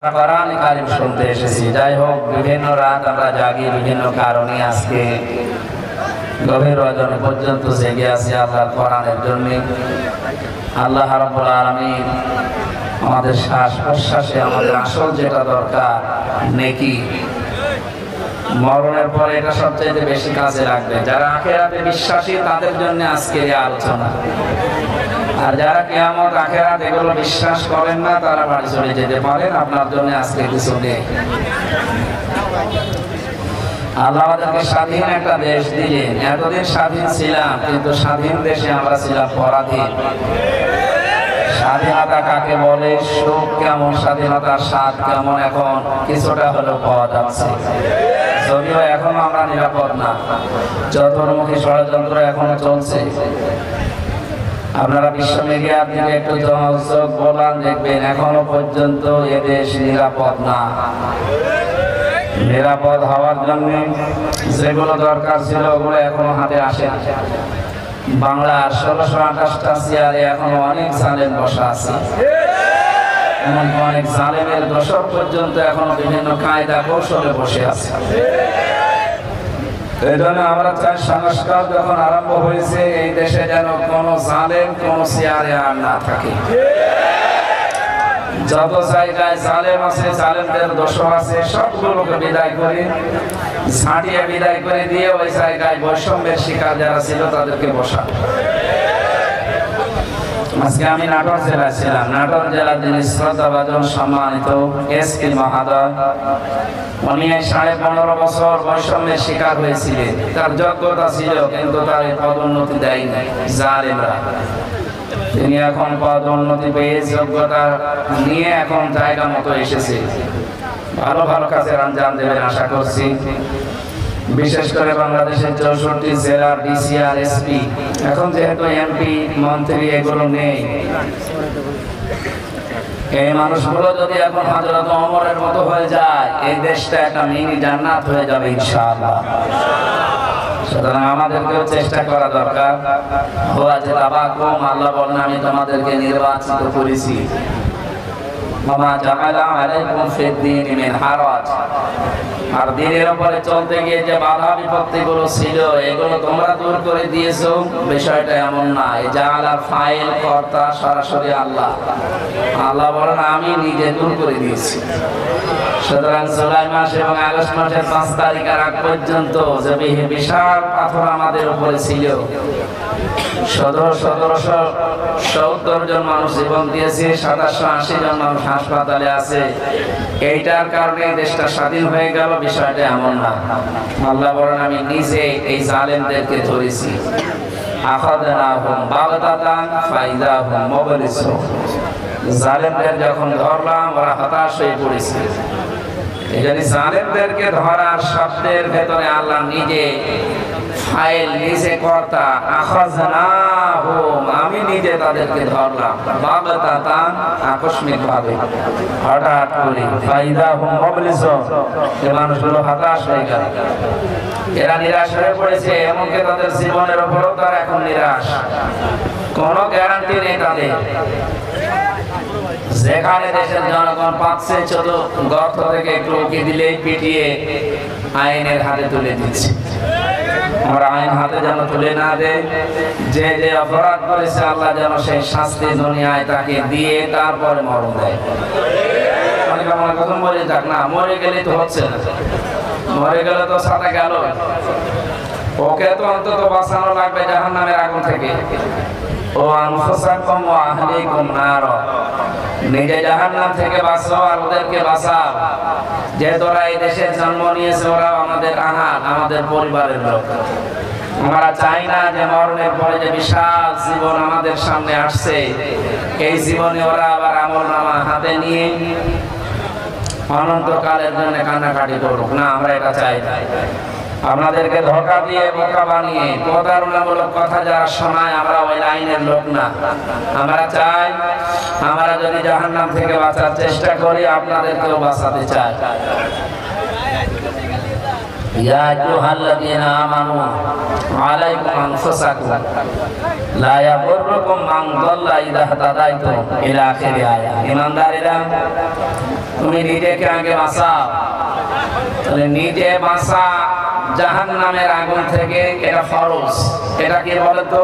কোরআন কারীম শুনতে এসেছি। যাই হোক, বিভিন্ন রাত আমরা জাগি বিভিন্ন কারণে, আজকে গভীর রজনী পর্যন্ত জেগে আছি আল্লাহর কোরআনের জন্য। আল্লাহ রাব্বুল আলামিন আমাদের শ্বাস প্রশ্বাসে আমাদের আসল যেটা দরকার নেকি, মরণের পরে এটা সবচেয়ে বেশি কাজে লাগবে। যারা আখিরাতে বিশ্বাসী তাদের জন্য আজকের এই আলোচনা। আর যারা কিয়ামত আখিরাত এগুলো বিশ্বাস করেন না তারা বাড়ি চলে যেতে পারেন, আপনার জন্য আজকে কিছু নেই। আল্লাহ আমাদেরকে স্বাধীন একটা দেশ দিলেন। এতদিন স্বাধীন ছিলাম, কিন্তু স্বাধীন দেশে আমরা ছিলাম পরাধীন। স্বাধীনতা কাকে বলে, সুখ কেমন, স্বাধীনতার স্বাদ কেমন, এখন কিছুটা হলেও পাওয়া যাচ্ছে। যদিও এখনো আমরা নিরাপদ না, চতুর্মুখী ষড়যন্ত্র এখনো চলছে। আপনারা বিশ্ব মিডিয়ার দিকে একটু জনযোগ বলান, দেখবেন এখনো পর্যন্ত এদেশ নিরাপদ না। নিরাপদ হওয়ার জন্য যেগুলো দরকার ছিল ওগুলো এখনো হাতে আসে। বাংলার 1628টা চেয়ারে এখনো অনেক জালেম বসা আছে। এমনকি অনেক জালেমের দশক পর্যন্ত এখনো বিভিন্ন কায়দা কৌশলে বসে আছে। এই জন্য আমরা চাই সংস্কার যখন আরম্ভ হয়েছে এই দেশে যেন কোনো জালেম কোনো চেয়ারে আর না থাকে। যত জায়গায় জালেম আছে, জালেমদের দোষর আছে, সবগুলোকে বিদায় করে ছাড়িয়ে বিদায় করে দিয়ে ওই জায়গায় বৈষম্যের শিকার যারা ছিল তাদেরকে বসা। আজকে আমি নাটোর জেলায় ছিলাম। নাটোর জেলার যিনি শ্রদ্ধাভাজন সম্মানিত এসপি মহোদয়, উনি 15.5 বছর বৈষম্যের শিকার হয়েছিলেন। তার যোগ্যতা ছিল, কিন্তু তার পদোন্নতি দেয়নি জালেমরা। তিনি এখন পদোন্নতি পেয়ে যোগ্যতা নিয়ে এখন জায়গা মতো এসেছে। ভালো ভালো কাজের আঞ্জাম দেবেন আশা করছি। বিশেষ করে বাংলাদেশের 64 জেলার ডিসি আর এসপি, এখন যেহেতু এমপি মন্ত্রী এগুলো নেই, এই মানুষগুলো যদি এখন হযরত ওমরের মতো হয়ে যায়, এই দেশটা একটা মিনি জান্নাত হয়ে যাবে ইনশাআল্লাহ। সুতরাং আমাদেরকেও চেষ্টা করা দরকার। আল্লাহ বলেন, আমি তোমাদেরকে নির্বাচিত করেছি। ওমা জাআলা আলাইকুম ফিদ-দীন মিন হারাজ। আর দ্বীনের উপরে চলতে গিয়ে যে বাধা বিপত্তিগুলো ছিল এগুলো তোমরা দূর করে দিয়েছো। বিষয়টা এমন না, এই জাআলার ফাইল কর্তা সরাসরি আল্লাহ। আল্লাহ বলেন, আমি নিজে দূর করে দিয়েছি। সুতরাং জুলাই মাস এবং আগস্ট মাসের 5 তারিখ আগ পর্যন্ত যে বিশাল পাথর আমাদের উপরে ছিল, 1770 জন মানুষ জীবন দিয়েছে, 2780 জন মানুষ হাসপাতালে আছে। এইটার কারণে দেশটা স্বাধীন হয়ে গেল, বিষয়টা এমন না। আল্লাহ বলেন, আমি নিজে এই জালেমদেরকে ধরেছি। আখাযনাহুম বাগতাতান ফাইযাহুম মুবলিসুন। জালেমদের যখন ধরলাম ওরা হতাশ হয়ে পড়েছে। এই জন্য জালেমদেরকে ধরার শব্দের ভেতরে আল্লাহ নিজে ফাইল, নিজে কর্তা। আখাযনাহুম, আমি নিজে তাদেরকে ধরলাম। বাগতাতান, আকস্মিক ভাবে, হঠাৎ করে। ফাইযাহুম মুবলিসুন, এই মানুষগুলো হতাশ হয়ে গেল। এরা নিরাশ হয়ে পড়েছে, এমনকি তাদের জীবনের উপরও তারা এখন নিরাশ। কোনো গ্যারান্টি নেই তাদের। যেখানে দেশের জনগণ পাচ্ছে, ছোট গর্ত থেকে একটু উকি দিলেই পিটিয়ে আইনের হাতে তুলে দিচ্ছে। আমরা আইন হাতে যেন তুলে না দেয়। যে যে অপরাধ করেছে আল্লাহ যেন সেই শাস্তি দুনিয়ায় তাকে দিয়ে তারপরে মরণ দেয়। অনেকে আমার কথা মরে যাক না, মরে গেলে তো হচ্ছে না, মরে গেলে তো সাথে গেল। ওকে তো অন্তত বাঁচানো লাগবে জাহান্নামের আগুন থেকে। ও আনফুসাকুম ওয়া আহলিকুম নার, নিজে জাহান্নাম থেকে বাঁচাও আর ওদেরকে বাঁচাও। যে তোরা এই দেশে জন্ম নিয়েছে ওরা আমাদের আহার, আমাদের পরিবারের লোক। আমরা চাই না যে মরণের পরে যে বিশাল জীবন আমাদের সামনে আসছে, এই জীবনে ওরা আবার আমলনামা হাতে নিয়ে অনন্তকালের জন্য কান্নাকাটি করুক না। আমরা এটা চাই না। আপনাদেরকে ধোঁকা দিয়ে বোকা বানিয়ে প্রতারণামূলক কথা যারা শোনায়, আমরা ওই লাইনের লোক না। আমরা চাই, আমরা যদি জাহান্নাম থেকে বাঁচার চেষ্টা করি, আপনাদেরকেও বাঁচাতে চাই। ইয়া আইয়ুহাল্লাযীনা আমানু আলাইকুম আনফুসাকুম লা ইয়াদুররুকুম মান দাল্লা ইযা হাদাইতুম ইলা আখিরি আয়াত। ঈমানদারেরা, তুমি নিজেকে আগে বাঁচাও। তাহলে নিজে বাঁচা জাহান্নামের আগুন থেকে, এটা ফরজ। এটা কি বলে তো?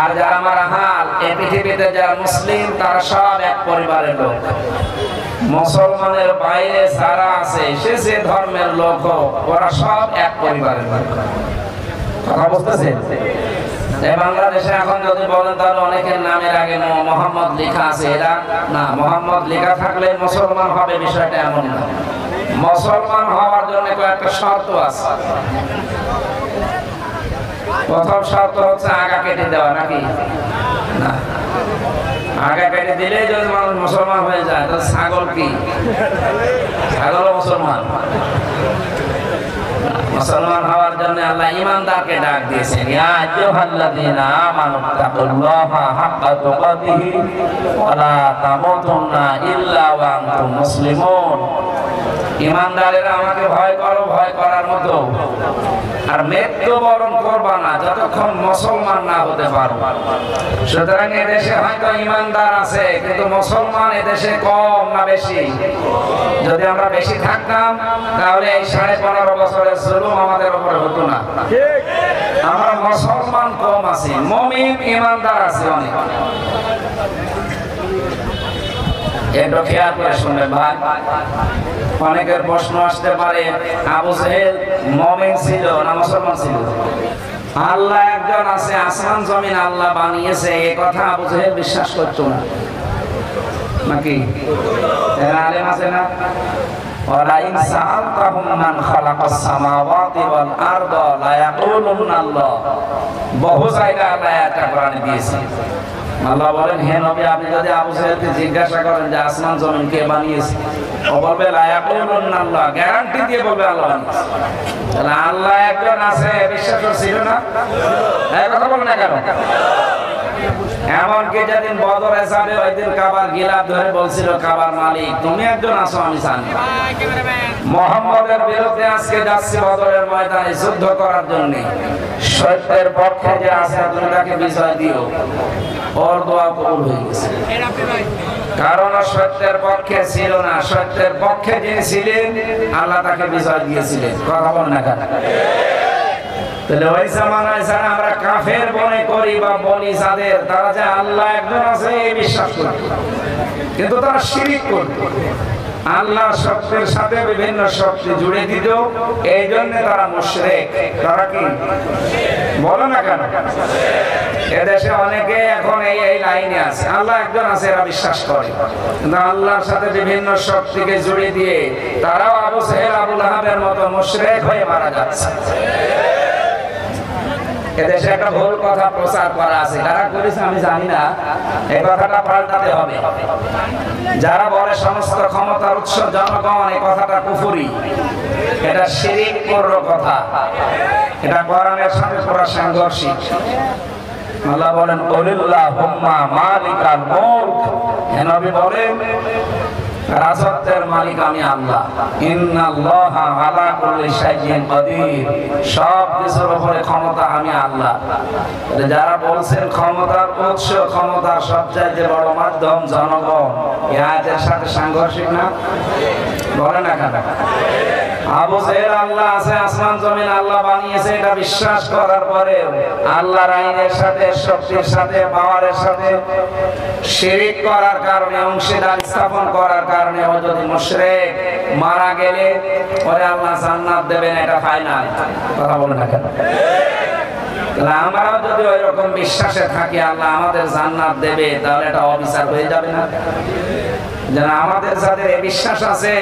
আর যারা মারা হাল এই পৃথিবীতে যারা মুসলিম তারা সব এক পরিবারের লোক। মুসলমানের বাইরে যারা আছে সে যে ধর্মের লোক হোক, ওরা সব এক পরিবারের লোক। কথা বুঝতেছেন? বাংলাদেশে এখন যদি বলেন তাহলে অনেকের নামের আগে মোহাম্মদ লেখা আছে, এরা না, মোহাম্মদ লেখা থাকলে মুসলমান হবে বিষয়টা এমন না। মুসলমান হওয়ার জন্য কয়েকটা শর্ত আছে। প্রথম শর্ত হচ্ছে আগা কেটে দেওয়া, নাকি না? আগা কেটে দিলে যদি মানুষ মুসলমান হয়ে যায়, তাহলে ছাগল কি? ছাগল মুসলমান। মুসলমান হওয়ার জন্য আল্লাহ ঈমানদারকে ডাক দিয়েছেন, ইয়া আইয়ুহাল্লাযীনা আমানু তাকুল্লাহা হাক্কা তুকাতিহি ওয়া লা তামুতুন্না ইল্লা ওয়া আনতুম মুসলিমুন। ঈমানদারেরা আমাকে ভয় করো, ভয় করার মতো, আর মৃত্যুবরণ করবা না যতক্ষণ মুসলমান না হতে পারো। সুতরাং এদেশে হয়তো ঈমানদার আছে, কিন্তু মুসলমান এদেশে কম না বেশি? যদি আমরা বেশি থাকতাম তাহলে এই 15.5 বছরের জুলুম আমাদের উপরে হতো না। আমরা মুসলমান কম আছি, মুমিন ঈমানদার আছে অনেক। একটু খেয়াল করে শুনবেন ভাই। অনেকের প্রশ্ন আসতে পারে, আবু জেহেল মুমিন ছিল না মুসলমান ছিল? আল্লাহ একজন আছে, আসমান জমিন আল্লাহ বানিয়েছে, এই কথা আবু জেহেল বিশ্বাস করতো না, নাকি? এরা আলেম আছে না? ওয়ালাইন সাআলতাহুম মান খালাকাস সামাওয়াতি ওয়াল আরদা লা ইয়াকুলুনা আল্লাহ। বহু জায়গায় আল্লাহ একটা কোরআনে দিয়েছে। আল্লাহ বলেন, হে নবী, আপনি যদি আবু জেহেলকে জিজ্ঞাসা করেন যে আসমান জমিন কে বানিয়েছে, ও বলবে লা ইয়াকুলুনা আল্লাহ, গ্যারান্টি দিয়ে বলবে আল্লাহ বানিয়েছে। তাহলে আল্লাহ একজন আছে, বিশ্বাস ছিল না? এই কথা বলেন না কেন? এমনকি যেদিন বদরে যাবে ওই দিন কাবার গিলাফ ধরে বলছিল, কাবার মালিক তুমি একজন আছো, আমি জানি। মুহাম্মদের বিরুদ্ধে আজকে যাচ্ছে বদরের ময়দানে যুদ্ধ করার জন্য, সত্যের পক্ষে যে আছে তুমি তাকে বিজয় দিও। ওর দোয়া কবুল হয়ে গেছে, কারণ সত্যের পক্ষে ছিল না। সত্যের পক্ষে যিনি ছিলেন আল্লাহ তাকে বিজয় দিয়েছিলেন। কথা বল না কেন? তাহলে ওই জামানায় যারা আমরা কাফের মনে করি বা বলি যাদের, তারা যে আল্লাহ একজন আছে এই বিশ্বাস করত, কিন্তু তারা শিরিক করত। আল্লাহর শক্তির সাথে বিভিন্ন শক্তি জুড়ে দিত, এই জন্য তারা মুশরিক। তারা কি বলো না কেন? এদেশে অনেকে এখন এই লাইনে আছে, আল্লাহ একজন আছে এরা বিশ্বাস করে, কিন্তু আল্লাহর সাথে বিভিন্ন শক্তিকে জুড়ে দিয়ে তারাও আবু জেহেল আবু লাহাবের মতো মুশরিক হয়ে মারা যাচ্ছে। এদেশে একটা ভুল কথা প্রচার করা আছে, যারা করেছে আমি জানি না, এই কথাটা পাল্টাতে হবে। যারা বলে সমস্ত ক্ষমতার উৎস জনগণ, এই কথাটা কুফরি, এটা শিরিক পূর্ণ কথা, এটা কোরআনের সাথে পুরো সাংঘর্ষিক। আল্লাহ বলেন, কুলিল্লাহুম্মা মালিকাল মুলক, হে নবী বলেন রাজত্বের মালিক আমি আল্লাহ। ইন্নাল্লাহা আলা কুল্লি শাইইন কাদির, সব কিছুর উপরে ক্ষমতা আমি আল্লাহ। যারা বলছেন ক্ষমতার উৎস, ক্ষমতার সবচাইতে বড় মাধ্যম জনগণ, এই আয়াতের সাথে সাংঘর্ষিক না? বলে না কেন? আবু জেহেল আল্লাহ আছে, আসমান জমিন আল্লাহ বানিয়েছে, এটা বিশ্বাস করার পরে আল্লাহর আইনের সাথে, শক্তির সাথে, পাওয়ারের সাথে শিরিক করার কারণে, অংশীদার স্থাপন করার কারণে ও যদি মুশরিক মারা গেলে ওরে আল্লাহ জান্নাত দেবেন, এটা ফাইনাল। কথা বলে না কেন? আমরাও যদি ওই রকম বিশ্বাসে থাকি আল্লাহ আমাদের জান্নাত দেবে, তাহলে এটা অবিচার হয়ে যাবে না? যারা আমাদের যাদের এই বিশ্বাস আছে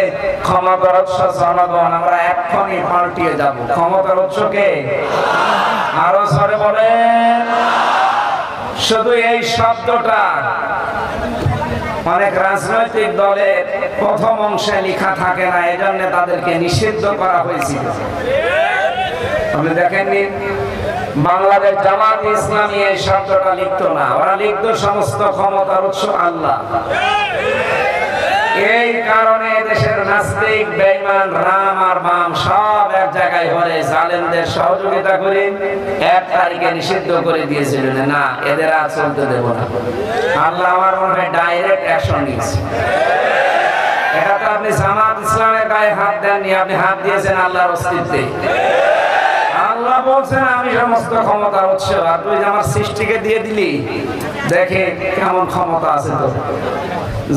ক্ষমতার উৎস জনগণ, আমরা এক্ষুনি পাল্টিয়ে যাব। ক্ষমতার উৎসকে আরো জোরে বলেন। শুধু এই শব্দটা অনেক রাজনৈতিক দলের প্রথম অংশে লেখা থাকে না, এজন্য তাদেরকে নিষিদ্ধ করা হয়েছিল। আপনি দেখেননি বাংলাদেশ জামাত ইসলামী এই শব্দটা লিখতো না, ওরা লিখতো সমস্ত ক্ষমতার উৎস আল্লাহ। এই কারণে দেশের নাস্তিক, বেঈমান, রাম আর বাম সব এক জায়গায় হলে জালেমদের সহযোগিতা করে 1 তারিখে নিষিদ্ধ করে দিয়েছিলেন, না এদের আর চলতে দেব না। আল্লাহ আমার মনে হয় ডাইরেক্ট অ্যাকশন নিয়েছে। এটা তো আপনি জামাত ইসলামের গায়ে হাত দেননি, আপনি হাত দিয়েছেন আল্লাহর অস্তিত্বে। আল্লাহ বলছেন আমি সমস্ত ক্ষমতার উৎস, আর তুই আমার সৃষ্টিকে দিয়ে দিলি। দেখে কেমন ক্ষমতা আছে তো।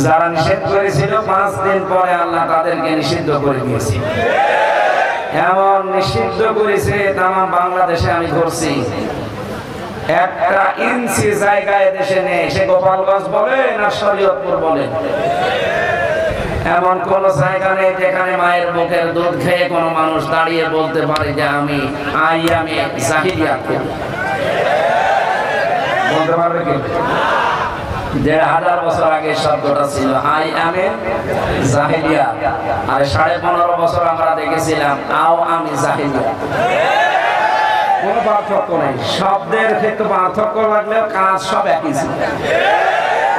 যারা নিষেধ করেছিল 5 দিন পরে আল্লাহ তাদেরকে নিষিদ্ধ করে দিয়েছে। এমন নিষিদ্ধ করেছে তাম বাংলাদেশে আমি ঘুরছি, একটা ইঞ্চি জায়গায় দেশে নেই, সে গোপালগঞ্জ বলে না শরীয়তপুর বলে, এমন কোন জায়গা নেই যেখানে মায়ের বুকের দুধ খেয়ে কোনো মানুষ দাঁড়িয়ে বলতে পারে যে আমি জাহিলিয়াত করি। বলতে পারবে কি? 1500 বছর আগে শব্দটা ছিল আই আমি জাহিলিয়াত, আর 15.5 বছর আমরা দেখেছিলাম আও আমি জাহিলিয়াত। কোনো পার্থক্য নেই, শব্দের ক্ষেত্রে পার্থক্য লাগলেও কাজ সব একই ছিল।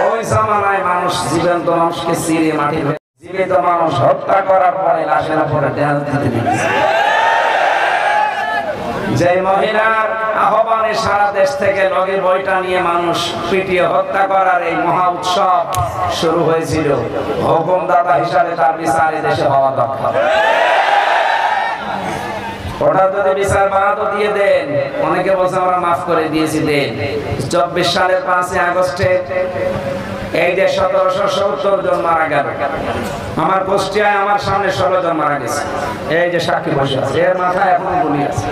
ওই জামানায় মানুষ জীবন্ত মানুষকে চিরে মাটি, জীবিত মানুষ হত্যা করার পরে লাশের উপরে ধ্যান দিতে দিয়েছে। যে মহিলার আহ্বানে সারা দেশ থেকে লগের বইটা নিয়ে মানুষ পিটিয়ে হত্যা করার এই মহা উৎসব শুরু হয়েছিল, হুকুমদাতা হিসাবে তার বিচার দেশে হওয়া দরকার। ওটা যদি বিচার বাদও দিয়ে দেন, অনেকে বলছে আমরা মাফ করে দিয়েছি, দেন। 24 সালের 5 আগস্টে এই যে 1770 জন মারা গেল, আমার কুষ্টিয়ায় আমার সামনে 16 জন মারা গেছে। এই যে সাক্ষী বসে আছে, এর মাথায় এখনো গুলি আছে,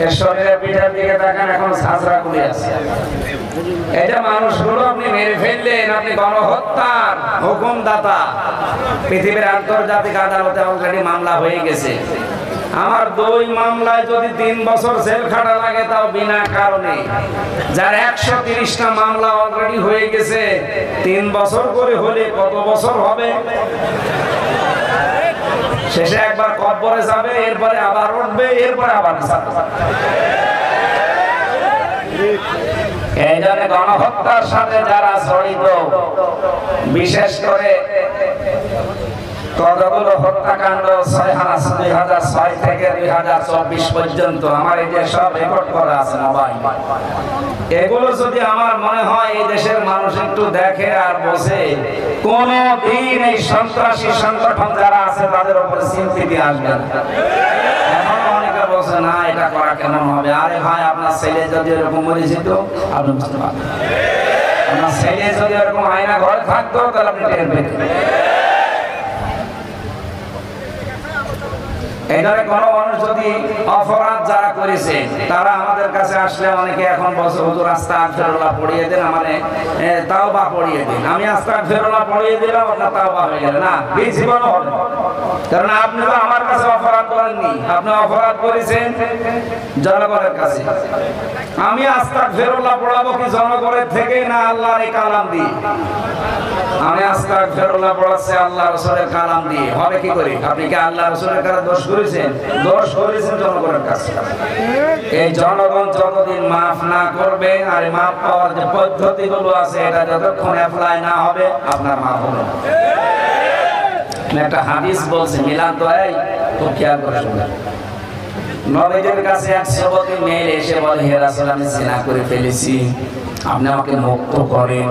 এর শরীরের পিঠের দিকে দেখেন এখন ঝাঁঝরা গুলি আছে। এটা মানুষগুলো আপনি মেরে ফেললেন, আপনি গণহত্যার হুকুমদাতা। পৃথিবীর আন্তর্জাতিক আদালতে অলরেডি মামলা হয়ে গেছে। আমার 2 মামলায় যদি 3 বছর জেল খাটা লাগে তাও বিনা কারণে। যার 130টা মামলা অলরেডি হয়ে গেছে, 3 বছর করে হলে কত বছর হবে? শেষে একবার কবরে যাবে, এরপরে আবার উঠবে, এরপরে আবার এই জন্য গণহত্যার সাথে যারা জড়িত, বিশেষ করে কতগুলো হত্যাকাণ্ড 2006 থেকে 2024 পর্যন্ত আমার এই যে সব রেকর্ড করা আছে মোবাইল, এগুলো যদি আমার মনে হয় এই দেশের মানুষ একটু দেখে আর বসে, কোনদিন এই সন্ত্রাসী সংগঠন যারা আছে তাদের উপরে সিম্পিতি আসবে না। এখন অনেকে বলছে না এটা করা কেমন হবে। আরে ভাই, আপনার ছেলে যদি এরকম মরে যেত আপনি বুঝতে পারবেন, আপনার ছেলে যদি এরকম আয়না ঘরে থাকতো তাহলে আপনি টের পেতেন। এখানে কোনো মানুষ যদি অপরাধ যারা করেছে তারা আমাদের কাছে আসলে অনেকে এখন বছর হুজুর আস্তাগফিরুল্লাহ পড়িয়ে দেন, মানে তাওবা পড়িয়ে দিন। আমি আস্তাগফিরুল্লাহ পড়িয়ে দিলাম, আপনার তাওবা হয়ে গেল না, এই জীবনও হবে। কারণ আপনি তো আমার কাছে অপরাধ করেননি, আপনি অপরাধ করেছেন জনগণের কাছে। আমি আস্তাগফিরুল্লাহ পড়াবো কি জনগণের থেকে না আল্লাহর এই কালাম দিয়ে? আমি আস্তাগফিরুল্লাহ পড়াচ্ছি আল্লাহ রাসূলের কালাম দিয়ে, হবে কি করে? আপনি কি আল্লাহ রাসূলের কাছে দোষ করেছেন? দোষ করেছেন জনগণের কাছে। এই জনগণ যতদিন মাফ না করবে, আর মাফ পাওয়ার যে পদ্ধতিগুলো আছে এটা যতক্ষণ অ্যাপ্লাই না হবে আপনার মাফ হবে না। একটা হাদিস বলছে, মিলান তো এই খুব খেয়াল করে শুনবেন। নবীদের কাছে এক যুবতী মেয়ে এসে বলে, হে রাসূল আমি জিনা করে ফেলেছি, আপনি আমাকে মুক্ত করেন।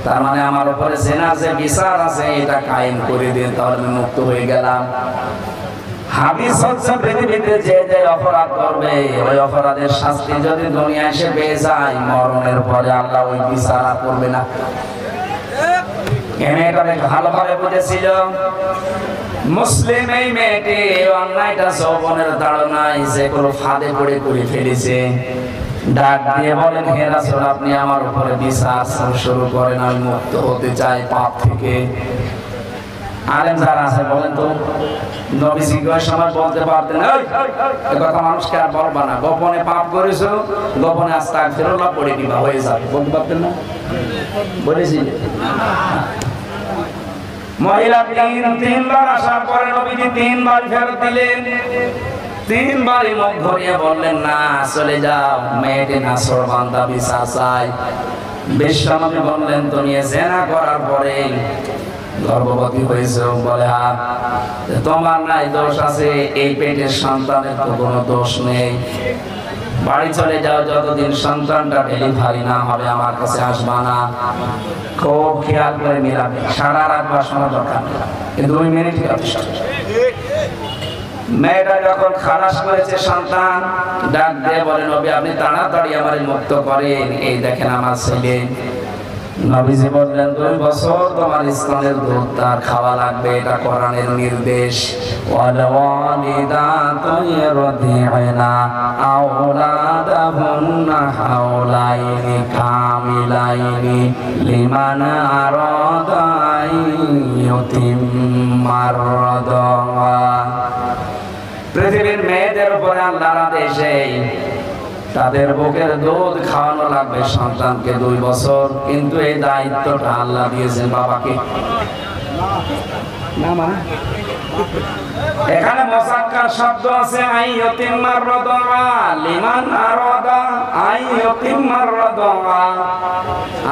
তার মানে আমার উপরে জিনার যে বিচার আছে এটা কায়েম করে দিন, তাহলে আমি মুক্ত হয়ে গেলাম। হাদিস হচ্ছে পৃথিবীতে যে যে অপরাধ করবে ওই অপরাধের শাস্তি যদি দুনিয়া এসে পেয়ে যায়, মরণের পরে আল্লাহ ওই বিচার আর করবে না। এই মেয়েটা ভালোভাবে বুঝেছিল। মুসলিম এই মেয়েটি অন্যায়টা যৌবনের তাড়নায় যেগুলো ফাঁদে পড়ে করে ফেলেছে, ডাক দিয়ে বলেন, হে রাসূল আপনি আমার উপরে বিচার শুরু করেন, আমি মুক্ত হতে চাই পাপ থেকে। আলেম যারা আছে বলেন তো, নবীজি ওই সময় বলতে পারতেন এই কথা মানুষকে আর বলবা না, গোপনে পাপ করেছো, গোপনে আস্তাগফিরুল্লাহ পড়ে দিবা, হয়ে যাবে, বলতে পারতেন না? বলেছিলেন মহিলা 3বার আসার পরে নবীজি 3বার ফেরত দিলেন। 3বারই মুখ ঘুরিয়ে বললেন, না চলে যাও, মেয়েটি নাছরবান্দা বিচার চাই। বিশ্বনবী বললেন, তুমি জিনা করার পরে গর্ভবতী হয়েছে, বলে হ্যাঁ, তোমার নাই দোষ আছে, এই পেটের সন্তানের তো কোনো দোষ নেই। বাড়ি চলে যাও, যতদিন সন্তানটা ডেলিভারি না হবে আমার কাছে আসবা না। খুব খেয়াল করে মিলাবে, সারা রাত বসানোর দরকার নেই, 2 মিনিট যথেষ্ট। মেয়েটা যখন খালাস করেছে সন্তান, ডাক দিয়ে বলে নবী আপনি তাড়াতাড়ি আমার মুক্ত করেন, এই দেখেন আমার ছেলে। নবীজি বললেন 2 বছর তোমার স্তনের দুধ তার খাওয়া লাগবে, এটা কোরআনের নির্দেশ। ওয়ালিদাতু ইরদি'না আওলাদাহুন্না হাওলাইনি কামিলাইনি লিমান আরাদা আইয়ুতিম্মার রাদা। পৃথিবীর মেয়েদের উপরে আল্লাহর আদেশে তাদের বুকের দুধ খাওয়ানো লাগবে সন্তানকে 2 বছর, কিন্তু এই দায়িত্বটা আল্লাহ দিয়েছেন বাবাকে। না মানে এখানে মুসাক্কার শব্দ আছে আইয়ুতিম্মার রাদা লিমান আরাদা আইয়ুতিম্মার রাদা।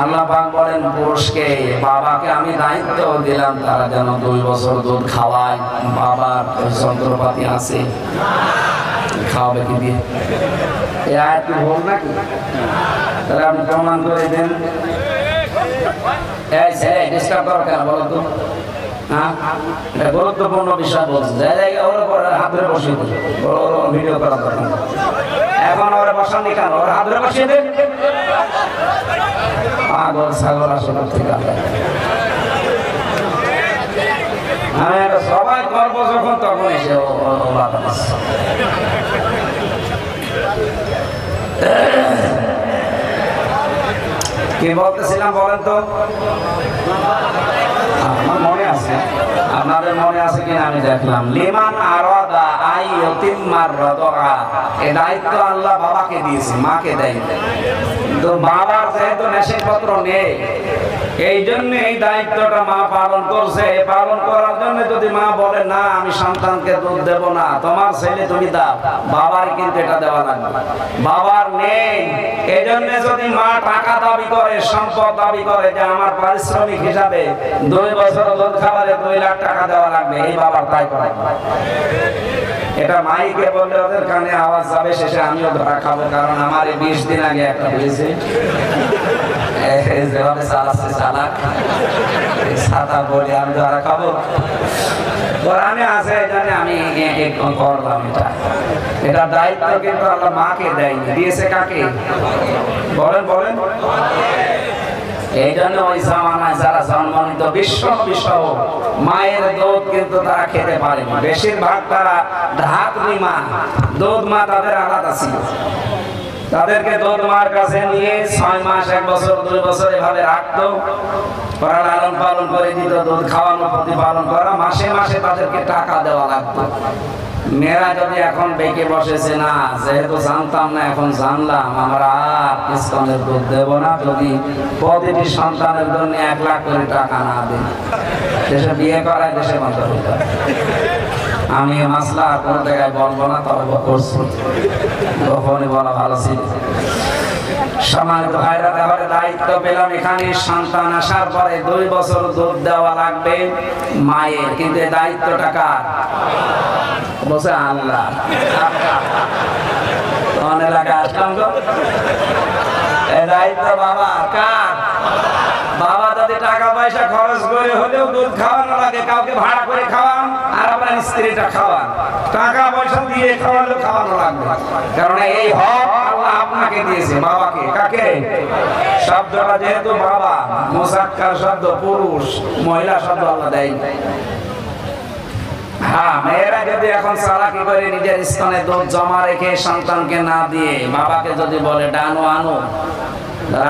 আল্লাহ পাক বলেন পুরুষকে, বাবাকে আমি দায়িত্ব দিলাম তারা যেন 2 বছর দুধ খাওয়ায়। বাবার যন্ত্রপাতি আছে, খাওয়াবে কি দিয়ে? এই আয়াত কি ভুল নাকি? তাহলে আপনি প্রমাণ করে দেন। এই ছেলে ডিস্টার্ব করো কেন বলো তো? হ্যাঁ, এটা গুরুত্বপূর্ণ বিষয় বলছে। ওর উপরে হাত ধরে বসিয়ে দেন, ভিডিও করার দরকার। এখন ওরা বসাননি কেন? ওরা হাত ধরে বসিয়ে দেন। পাগল ছাগল আসলে ঠিক আছে। আমি একটা সবাই করবো যখন তখন এসে কি বলতেছিলাম বলেন তো? আমার মনে আছে, আপনাদের মনে আছে কিনা আমি দেখলাম। লিমান আরাদা আইয়ুতিম্মার রাদা, এই দায়িত্ব আল্লাহ বাবাকে দিয়েছে, মাকে দেয়। তো বাবার যেহেতু নেশাপত্র নেই, এই জন্য এই দায়িত্বটা মা পালন করছে। পালন করার জন্য যদি মা বলে না আমি সন্তানকে দুধ দেব না, তোমার ছেলে তুমি দাও, বাবার কিন্তু এটা দেওয়া লাগবে। বাবার নেই, এই জন্য যদি মা টাকা দাবি করে, সম্পদ দাবি করে যে আমার পারিশ্রমিক হিসাবে 2 বছর দুধ খাওয়ালে 2 লাখ টাকা দেওয়া লাগবে, এই বাবার তাই করে। এটা মাইকে বললে ওদের কানে আওয়াজ যাবে, শেষে আমিও ধরা খাবো। কারণ আমার 20 দিন আগে একটা হয়েছে, যেভাবে চালাচ্ছে চালাক, সাদা বলে আমি ধরা খাবো। কোরআনে আছে, এই জন্য আমি করলাম এটা। এটা দায়িত্ব কিন্তু আল্লাহ মাকে দেয়নি, দিয়েছে কাকে? বলেন বলেন। এই জন্য ওই জামানায় যারা জন্মনিত বিশ্ব মায়ের দুধ কিন্তু তারা খেতে পারেনি। বেশিরভাগ তারা ধাত্রী মা, দুধ মা তাদের আলাদা ছিল। তাদেরকে দুধ মার কাছে নিয়ে 6 মাস 1 বছর 2 বছর এভাবে রাখতো, ওরা লালন পালন করে দিত, দুধ খাওয়ানো প্রতিপালন করা। মাসে মাসে তাদেরকে টাকা দেওয়া লাগতো। মেয়েরা যদি এখন বেঁকে বসেছে, না যেহেতু জানতাম না এখন জানলাম, আমরা আর স্তনের দুধ দেবো না যদি প্রতিটি সন্তানের জন্য 1 লাখ করে টাকা না দেন। দেশে বিয়ে করায় দেশে বন্ধ হইতে হবে। আমি মাসলা কোনো জায়গায় বলবো না, তবে করছি, তখনই বলা ভালো ছিল। সম্মানিত ভাইরা, তাহলে দায়িত্ব পেলাম এখানে। সন্তান আসার পরে 2 বছর দুধ দেওয়া লাগবে মায়ের, কিন্তু এই দায়িত্বটা কার? বলছে আল্লাহ। কোন এলাকায় আসলাম গো? এই দায়িত্ব বাবা কার? বাবা যদি টাকা পয়সা খরচ করে হলেও দুধ খাওয়ানো লাগে, কাউকে ভাড়া করে খাওয়ান আর আপনার স্ত্রীটা খাওয়ান, টাকা পয়সা দিয়ে খাওয়ালেও খাওয়ানো লাগবে। কারণ এই হক আল্লাহ আপনাকে দিয়েছে, বাবাকে। কাকে? শব্দটা যেহেতু বাবা, মুসাক্কার শব্দ, পুরুষ মহিলা শব্দ আল্লাহ দেয়নি। হ্যাঁ, মেয়েরা যদি এখন চালাকি করে নিজের স্তনে দুধ জমা রেখে সন্তানকে না দিয়ে বাবাকে যদি বলে ডানো আনো,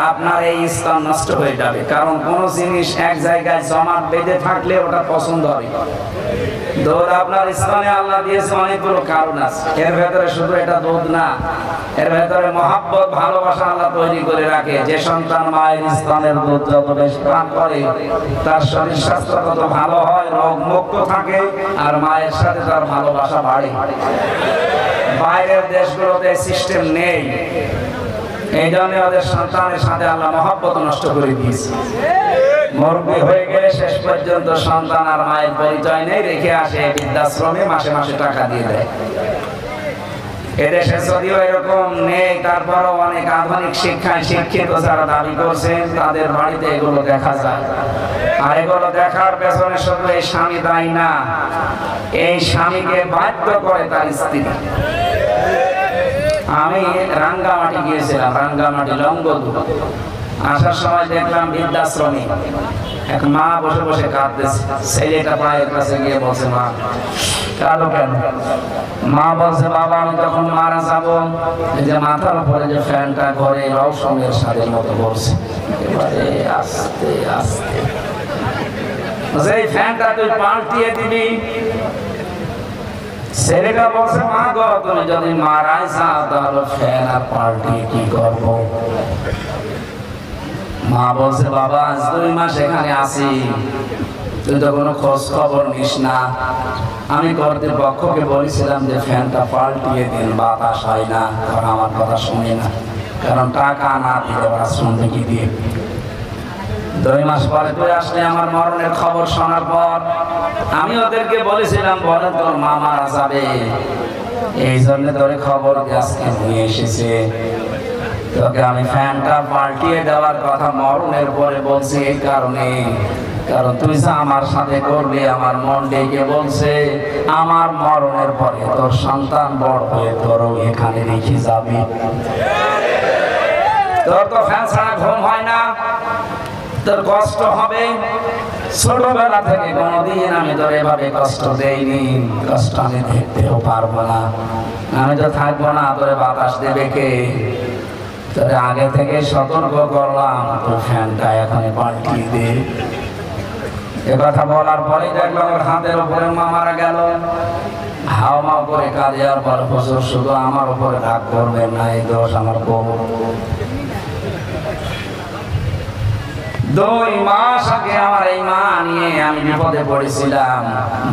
আপনার এই স্তন নষ্ট হয়ে যাবে। কারণ কোন জিনিস এক জায়গায় জমাট বেঁধে থাকলে ওটা পছন্দ হবে। দুধ আপনার স্তনে আল্লাহ দিয়েছে অনেকগুলো কারণ আছে, এর ভেতরে শুধু এটা দুধ না, এর ভেতরে মহব্বত, ভালোবাসা আল্লাহ তৈরি করে রাখে। যে সন্তান মায়ের স্তনের দুধ যত বেশি পান করে তার শরীর স্বাস্থ্য তত ভালো হয়, রোগ মুক্ত থাকে, আর মায়ের সাথে তার ভালোবাসা বাড়ে। বাইরের দেশগুলোতে সিস্টেম নেই, এই জন্য ওদের সন্তানের সাথে আল্লাহ মহব্বত নষ্ট করে দিয়েছে। মুরব্বী হয়ে গেলে শেষ পর্যন্ত সন্তান আর মায়ের পরিচয় নেই, রেখে আসে বৃদ্ধাশ্রমে, মাসে মাসে টাকা দিয়ে দেয়। এদেশে যদিও এরকম নেই, তারপরও অনেক আধুনিক শিক্ষায় শিক্ষিত যারা দাবি করছেন তাদের বাড়িতে এগুলো দেখা যায়। আর এগুলো দেখার পেছনে শুধু এই স্বামী দায়ী না, এই স্বামীকে বাধ্য করে তার স্ত্রী। আমি রাঙ্গামাটি গিয়েছিলাম, রাঙ্গামাটি লঙ্গদু। আসার সময় দেখলাম বৃদ্ধাশ্রমে এক মা বসে বসে কাঁদতেছে। ছেলেটা পায়ের কাছে গিয়ে বলছে, মা কাঁদো কেন? মা বলছে, বাবা আমি যখন মারা যাবো, এই যে মাথার উপরে যে ফ্যানটা ঘরে রৌশনের সাদের মতো পড়ছে, এবারে আস্তে আস্তে এই ফ্যানটা তুই পাল্টিয়ে দিবি। ছেলেটা বলছে, মা গো তুমি যদি মারাই যাও তাহলে ফ্যান আর পাল্টিয়ে কি করবো? মা বলছে, বাবা আজ 2 মাস এখানে আছি, তুই তো কোনো খোঁজ খবর নিস না। আমি কর্তৃপক্ষকে বলেছিলাম যে ফ্যানটা পাল্টিয়ে দিন, বাতাস হয় না। কারণ আমার কথা শুনে না, কারণ টাকা না দিলে ওরা শুনবে কি দিয়ে? 2 মাস পরে তুই আসলে আমার মরণের খবর শোনার পর আমি ওদেরকে বলেছিলাম, বলে তোর মা মারা যাবে, এই জন্য তোর খবর আজকে নিয়ে এসেছে। তোকে আমি ফ্যানটা পাল্টিয়ে দেওয়ার কথা মরণের পরে বলছি এই কারণে, কারণ তুই যা আমার সাথে করবি আমার মন ডেকে বলছে আমার মরণের পরে তোর সন্তান বড় হয়ে তোরও এখানে রেখে যাবি। তোর তো ফ্যান ছাড়া ঘুম হয় না, তোর কষ্ট হবে। ছোটবেলা থেকে কোনোদিন আমি তোর এভাবে কষ্ট দেইনি, কষ্ট আমি দেখতেও পারবো না। আমি তো থাকবো না, তোরে বাতাস দেবে কে? তোরে আগে থেকে সতর্ক করলাম, তোর ফ্যানটা এখন পাল্টিয়ে দে। এ কথা বলার পরেই দেখলাম ওর হাতের উপরে মা মারা গেল। হাও মাও করে কাঁদে আর বলে, হুজুর শুধু আমার উপরে রাগ করবেন না, এই দোষ আমার বউ। 2 মাস আগে আমার এই মা নিয়ে আমি বিপদে পড়েছিলাম।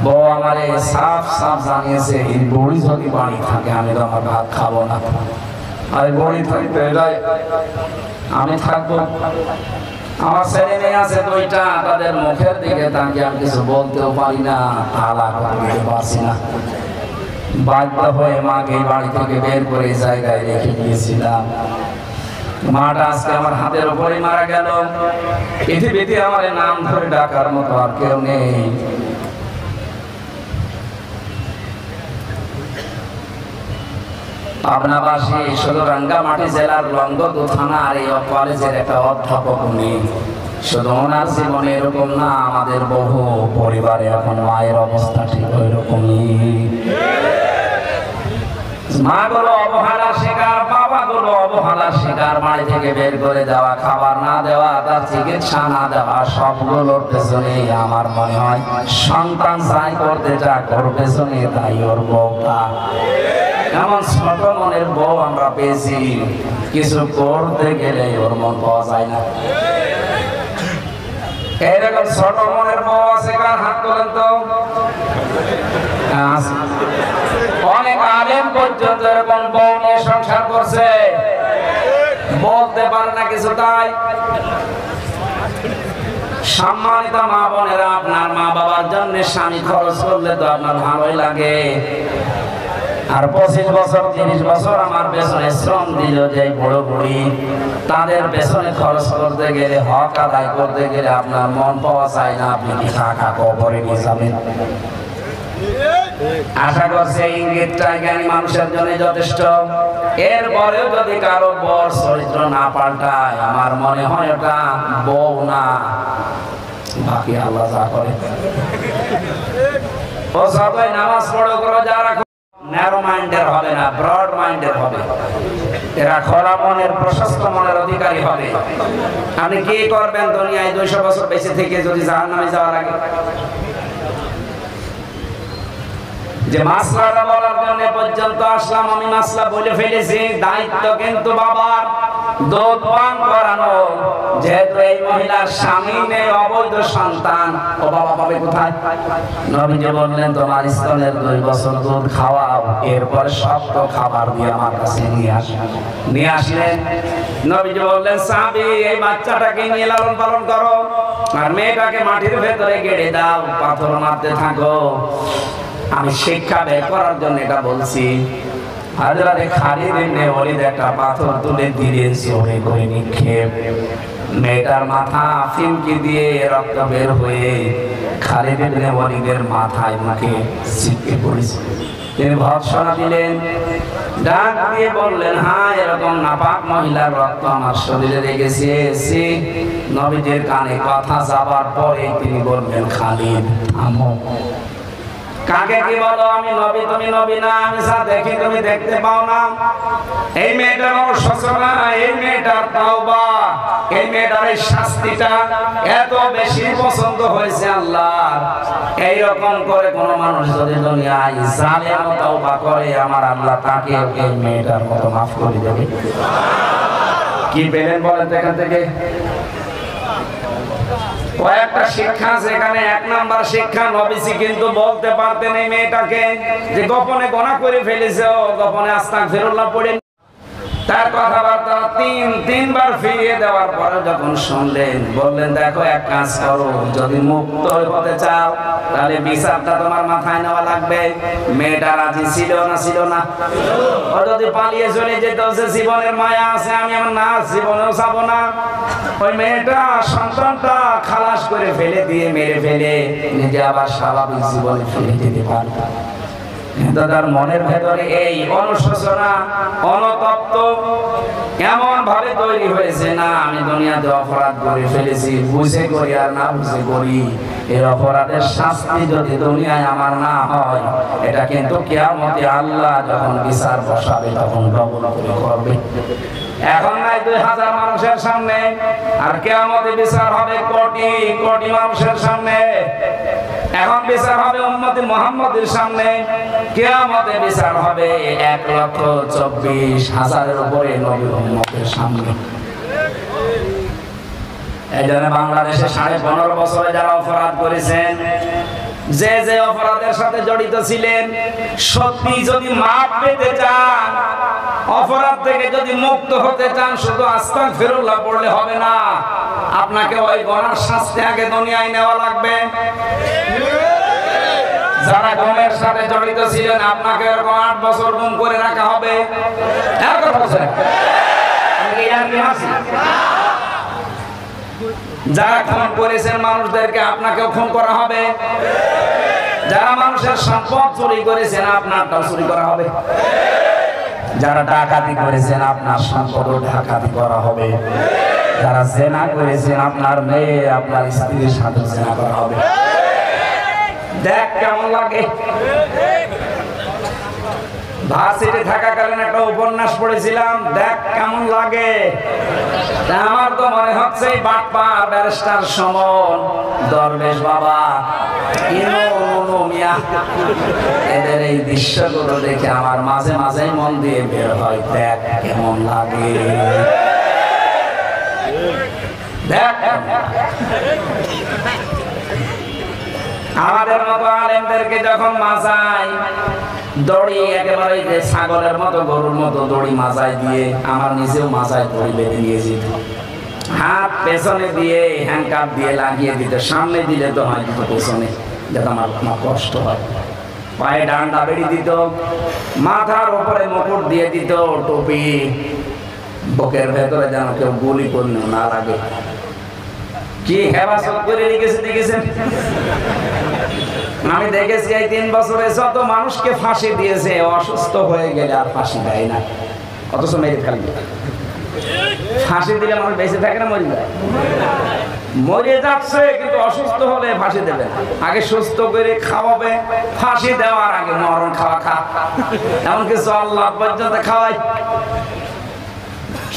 বউ আমার সাফ সাফ জানিয়েছে, এই বড়ি যদি বাড়ি থাকে আমি তো আমার ভাত খাবো না। আর বড়ি থাকতে আমি থাকবো। আমার ছেলে মেয়ে আছে 2টা, তাদের মুখের দিকে তাকিয়ে আমি কিছু বলতেও পারি না, তালা দিতে পারছি না। বাধ্য হয়ে মাকে বাড়ি থেকে বের করে জায়গায় রেখে দিয়েছিলাম। মাটা আজকে আমার হাতের উপরে মারা গেল। পৃথিবীতে আমার নাম ধরে ডাকার মতো আর কেউ নেই। পাবনাবাসী শুধু রাঙ্গামাটি জেলার লঙ্গদু থানার এই কলেজের একটা অধ্যাপক উনি। শুধু ওনার জীবনে এরকম না, আমাদের বহু পরিবারে এখন মায়ের অবস্থা ঠিক ওই রকমই। মা গুলো অবহেলার শিকার, বাবা গুলো অবহেলার শিকার। বাড়ি থেকে বের করে দেওয়া, খাবার না দেওয়া, তার চিকিৎসা না দেওয়া, সবগুলোর পেছনে আমার মনে হয় সন্তান যাই করতে যা ওর পেছনে তাই ওর বউটা। এমন ছোট মনের বউ আমরা পেয়েছি, কিছু করতে গেলে ওর মন পাওয়া যায় না। এরকম ছোট মনের বউ আছে কার? হাত তোলেন তো। অনেক আলেম পর্যন্ত এরকম বউ নিয়ে সংসার করছে, বলতে পারে না কিছু। তাই সম্মানিত মা বোনেরা, আপনার মা বাবার জন্য স্বামী খরচ করলে তো আপনার ভালোই লাগে। আর 25 বছর 30 বছর আমার পেছনে শ্রম দিল যে বড় বুড়ি, তাদের পেছনে খরচ করতে গেলে, হক আদায় করতে গেলে আপনার মন পাওয়া যায় না, আপনি কি টাকা কবরে নিয়ে যাবেন? আশা করছি ইঙ্গিতটা জ্ঞানী মানুষের জন্য যথেষ্ট। এরপরেও যদি কারো বর চরিত্র না পাল্টায়, আমার মনে হয় ওটা বউ না, বাকি আল্লাহ যা করে। ও সবাই নামাজ পড়ো করো, যারা ন্যারো মাইন্ডের হবে না, ব্রড মাইন্ডের হবে। এরা খোলা মনের, প্রশস্ত মনের অধিকারী হবে। আপনি কি করবেন দুনিয়ায় 200 বছর বেঁচে থেকে যদি জাহান্নামে যাওয়া লাগে? যে মাসলাটা বলার জন্য পর্যন্ত আসলাম, আমি মাসলা বলে ফেলেছি। দায়িত্ব কিন্তু বাবার, দুধ পান করানো। যেহেতু এই মহিলার স্বামী নেই, অবৈধ সন্তান, ও বাবা পাবে কোথায়? নবীজি বললেন তোমার স্তনের 2 বছর দুধ খাওয়াও, এরপরে শক্ত খাবার দিয়ে আমার কাছে নিয়ে আসলেন। নবীজি বললেন সাহাবী, এই বাচ্চাটাকে নিয়ে লালন পালন করো, আর মেয়েটাকে মাটির ভেতরে গেড়ে দাও, পাথর মারতে থাকো। আমি শিক্ষা বের করার জন্য এটা বলছি। হযরত খালিদ ইবনে ওলীদ একটা পাথর তুলে দিলেন জোরে করে নিক্ষেপ। মেয়েটার মাথা ফিনকি দিয়ে রক্ত বের হয়ে খালিদ ইবনে ওলীদের মাথায় মুখে ছিটকে পড়েছে। তিনি ভর্ৎসনা দিলেন, ডাক দিয়ে বললেন, হ্যাঁ এরকম নাপাক মহিলার রক্ত আমার শরীরে লেগেছে। নবীজির কানে কথা যাবার পরে তিনি বললেন, খালিদ থামো। কাকে কি বলো? আমি নবী, তুমি নবী না। আমি যা দেখি তুমি দেখতে পাও না। এই মেয়েটার সূচনা, এই মেয়েটার তাওবা, এই মেয়েটার এই শাস্তিটা এত বেশি পছন্দ হয়েছে আল্লাহর। এইরকম করে কোন মানুষ যদি দুনিয়ায় জালেম তাওবা করে, আমার আল্লাহ তাকে এই মেয়েটার মতো মাফ করে দেবে। কি পেলেন বলেন এখান থেকে? কয়েকটা শিক্ষা, সেখানে এক নাম্বার শিক্ষা, নবীজি কিন্তু বলতে পারতেন এই মেয়েটাকে যে গোপনে গুনাহ করে ফেলেছে, গোপনে আস্তাগফিরুল্লাহ পড়ে। তার কথাবার্তা তিনবার ফিরিয়ে দেওয়ার পরে যখন শুনলেন, বললেন, দেখো এক কাজ করো, যদি মুক্ত হতে চাও তাহলে বিচারটা তোমার মাথায় নেওয়া লাগবে। মেয়েটা রাজি ছিল না? ছিল না? ও যদি পালিয়ে চলে যেত, সে জীবনের মায়া আছে, আমি আমার না জীবনেও যাবো না। ওই মেয়েটা সন্তানটা খালাস করে ফেলে দিয়ে, মেরে ফেলে নিজে আবার স্বাভাবিক জীবনে ফিরে যেতে পারত। কিন্তু তার মনের ভেতরে এই অনুশোচনা, অনুতপ্ত এমন ভাবে তৈরি হয়েছে, না আমি দুনিয়াতে অপরাধ করে ফেলেছি, বুঝে করি আর না বুঝে করি, এর অপরাধের শাস্তি যদি দুনিয়ায় আমার না হয়, এটা কিন্তু কিয়ামতে আল্লাহ যখন বিচার বসাবে তখন ডবল করে করবে। এখন নাই 2000 মানুষের সামনে, আর কিয়ামতে বিচার হবে কোটি কোটি মানুষের সামনে। এখন বিচার হবে উম্মতে মুহাম্মদের সামনে, কিয়ামতে বিচার হবে 1,24,000-এর উপরে নবী উম্মতের সামনে। এই জন্য বাংলাদেশে 15.5 বছরে যারা অপরাধ করেছেন, যে যে অপরাধের সাথে জড়িত ছিলেন, সত্যি যদি মাপ পেতে চান, অপরাধ থেকে যদি মুক্ত হতে চান, শুধু আস্তাগফিরুল্লাহ পড়লে হবে না, আপনাকে ওই গুনার শাস্তি আগে দুনিয়ায় নেওয়া লাগবে। যারা গুনার সাথে জড়িত ছিলেন, আপনাকে এরকম 8 বছর গুম করে রাখা হবে। যারা খুন করেছেন মানুষদেরকে, আপনাকেও খুন করা হবে। যারা মানুষের সম্পদ চুরি করেছেন, আপনারটাও চুরি করা হবে। যারা ডাকাতি করেছেন, আপনার সম্পদও ডাকাতি করা হবে। যারা জেনা করেছেন, আপনার মেয়ে, আপনার স্ত্রীর সাথে জেনা করা হবে। দেখ কেমন লাগে। ভার্সিটি থাকাকালীন একটা উপন্যাস পড়েছিলাম, দেখ কেমন লাগে। আমার তো মনে হচ্ছে বাটপার ব্যারিস্টার সমন, দরবেশ বাবা, এদের এই দৃশ্যগুলো দেখে আমার মাঝে মাঝে মন দিয়ে বের হয়, দেখ কেমন লাগে, দেখ। আমাদের মতো আলেমদেরকে যখন মাজায় দড়ি, একেবারে যে ছাগলের মতো, গরুর মতো দড়ি মাজায় দিয়ে, আমার নিজেও মাজায় দড়ি বেঁধে নিয়ে যেত। হাত পেছনে দিয়ে হ্যান্ডকাপ দিয়ে লাগিয়ে দিত, সামনে দিলে তো হয় দিত পেছনে, যাতে আমার কষ্ট হয়। পায়ে ডান্ডা বেড়ি দিত, মাথার উপরে মুকুট দিয়ে দিত, টুপি, বুকের ভেতরে যেন কেউ গুলি করলে না লাগে। কি হেফাজত করে রেখেছে দেখেছেন? আমি দেখেছি এই 3 বছরে যত মানুষকে ফাঁসি দিয়েছে, অসুস্থ হয়ে গেলে আর ফাঁসি দেয় না, অথচ মেরে ফেলবে। ফাঁসি দিলে মানুষ বেঁচে থাকে না মরে যায়? মরে যাচ্ছে, কিন্তু অসুস্থ হলে ফাঁসি দেবে না। আগে সুস্থ করে খাওয়াবে, ফাঁসি দেওয়ার আগে মরণ খাওয়া খা, এমনকি জল্লাদ পর্যন্ত খাওয়াই।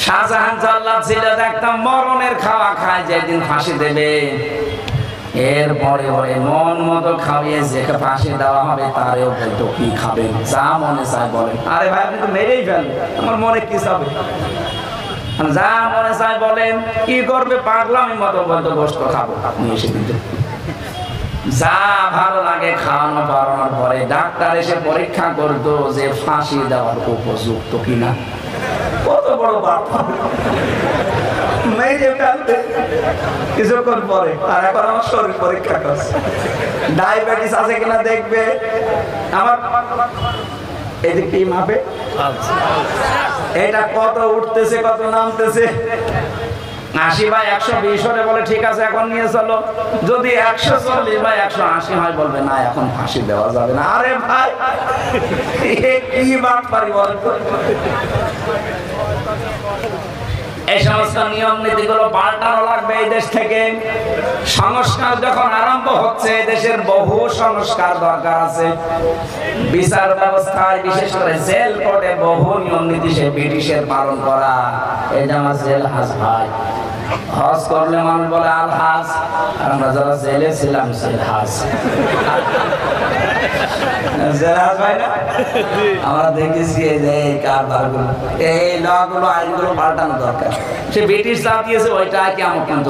শাহজাহান জল্লাদ ছিল, দেখতাম মরণের খাওয়া খায়, যেদিন ফাঁসি দেবে এরপরে ওরে মন মতো খাওয়িয়ে যে ফাঁসি দেওয়া হবে, তারেও বলতো কি খাবেন, যা মনে চায় বলেন। আরে ভাই আপনি তো মেরেই ফেলবেন, আমার মনে কি চাবে, যা মনে চায় বলেন। কি করবে? পাগলামি মতো বলতো গোশত খাবো, নিয়ে এসে দিত। যা ভালো লাগে খাওয়ানো পারানোর পরে ডাক্তার এসে পরীক্ষা করতো যে ফাঁসি দেওয়ার উপযুক্ত কিনা। কত বড় বাবা, মেরে ফেলবে কিছুক্ষণ পরে। আর এখন আমার শরীর পরীক্ষা করছে, ডায়াবেটিস আছে কিনা দেখবে। আমার এই যে কি মাপে, এটা কত উঠতেছে কত নামতেছে। 80/120 হলে বলে ঠিক আছে এখন নিয়ে চলো, যদি 140/180 হয় বলবে না এখন ফাঁসি দেওয়া যাবে না। আরে ভাই কি বাটপারি বলতো। এই সমস্ত নিয়ম নীতিগুলো পাল্টানো লাগবে এই দেশ থেকে। সংস্কার যখন আরম্ভ হচ্ছে, দেশের বহু সংস্কার দরকার আছে। বিচার ব্যবস্থায় বিশেষ করে জেল কোর্টে বহু নিয়ম নীতি সে ব্রিটিশের পালন করা। এই যে আমার জেল হাজ ভাই, হজ করলে মানুষ বলে আল হাজ, আর আমরা যারা জেলে ছিলাম জেল হাজ। আমরা দেখেছি এই কারবারগুলো, এই লগুলো আইনগুলো পাল্টানো দরকার। সে ব্রিটিশ যা দিয়েছে ওইটা কেমন কিন্তু